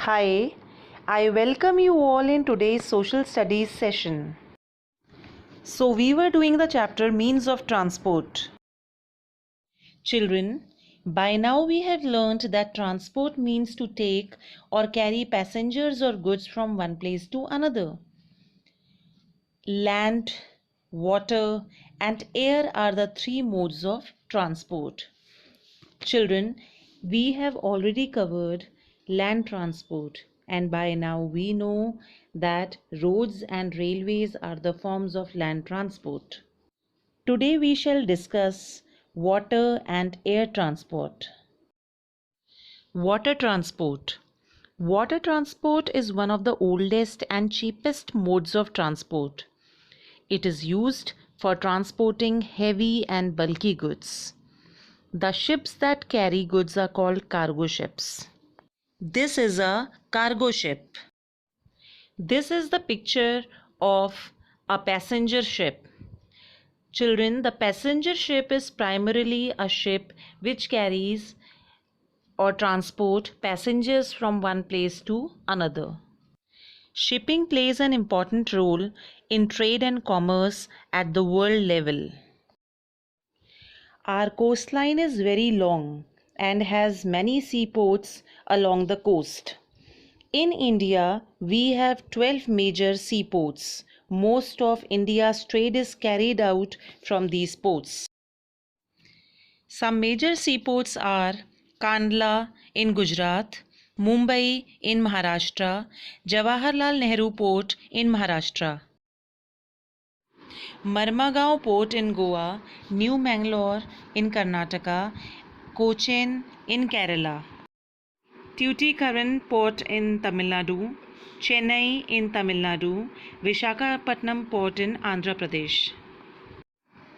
Hi, I welcome you all in today's social studies session. So, we were doing the chapter Means of Transport. Children, by now we have learnt that transport means to take or carry passengers or goods from one place to another. Land, water, and air are the three modes of transport. Children, we have already covered land transport, and by now we know that roads and railways are the forms of land transport. Today we shall discuss water and air transport. Water transport. Water transport is one of the oldest and cheapest modes of transport. It is used for transporting heavy and bulky goods. The ships that carry goods are called cargo ships. This is a cargo ship. This is the picture of a passenger ship. Children, the passenger ship is primarily a ship which carries or transport passengers from one place to another. Shipping plays an important role in trade and commerce at the world level. Our coastline is very long and has many seaports along the coast. In India, we have 12 major seaports. Most of India's trade is carried out from these ports. Some major seaports are Kandla in Gujarat, Mumbai in Maharashtra, Jawaharlal Nehru Port in Maharashtra, Marmagaon Port in Goa, New Mangalore in Karnataka, Cochin in Kerala, Tuticorin Port in Tamil Nadu, Chennai in Tamil Nadu, Visakhapatnam Port in Andhra Pradesh,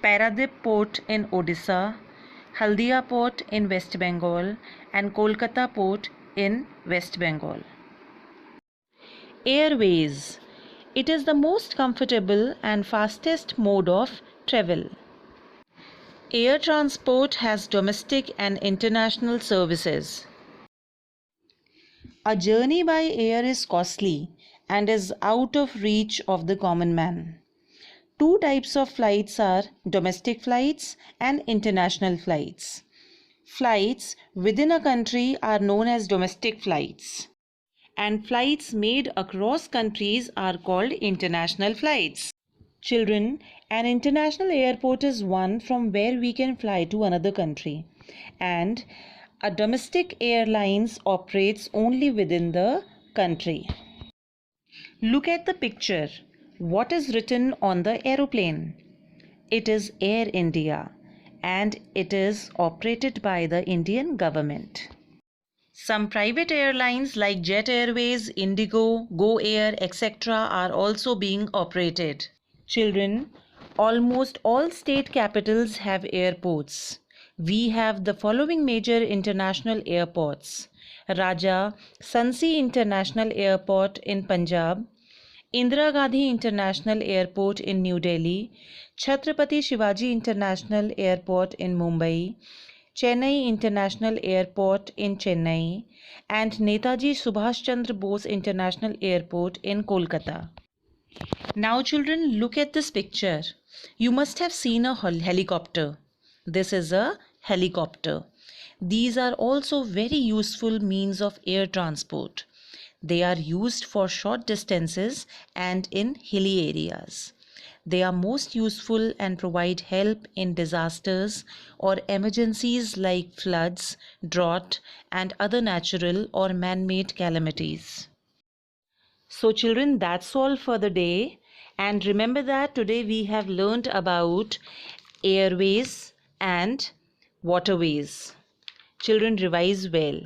Paradip Port in Odisha, Haldia Port in West Bengal, and Kolkata Port in West Bengal. Airways. It is the most comfortable and fastest mode of travel. Air transport has domestic and international services. A journey by air is costly and is out of reach of the common man. Two types of flights are domestic flights and international flights. Flights within a country are known as domestic flights, and flights made across countries are called international flights. Children, an international airport is one from where we can fly to another country, and a domestic airlines operates only within the country. Look at the picture. What is written on the aeroplane? It is Air India, and it is operated by the Indian government. Some private airlines like Jet Airways, Indigo, Go Air, etc. are also being operated. Children, almost all state capitals have airports. We have the following major international airports: Raja Sansi International Airport in Punjab, Indira Gandhi International Airport in New Delhi, Chhatrapati Shivaji International Airport in Mumbai, Chennai International Airport in Chennai, and Netaji Subhash Chandra Bose International Airport in Kolkata. Now children, look at this picture. You must have seen a helicopter. This is a helicopter. These are also very useful means of air transport. They are used for short distances and in hilly areas. They are most useful and provide help in disasters or emergencies like floods, drought, and other natural or man-made calamities. So children, that's all for the day. And remember that today we have learned about airways and waterways. Children, revise well.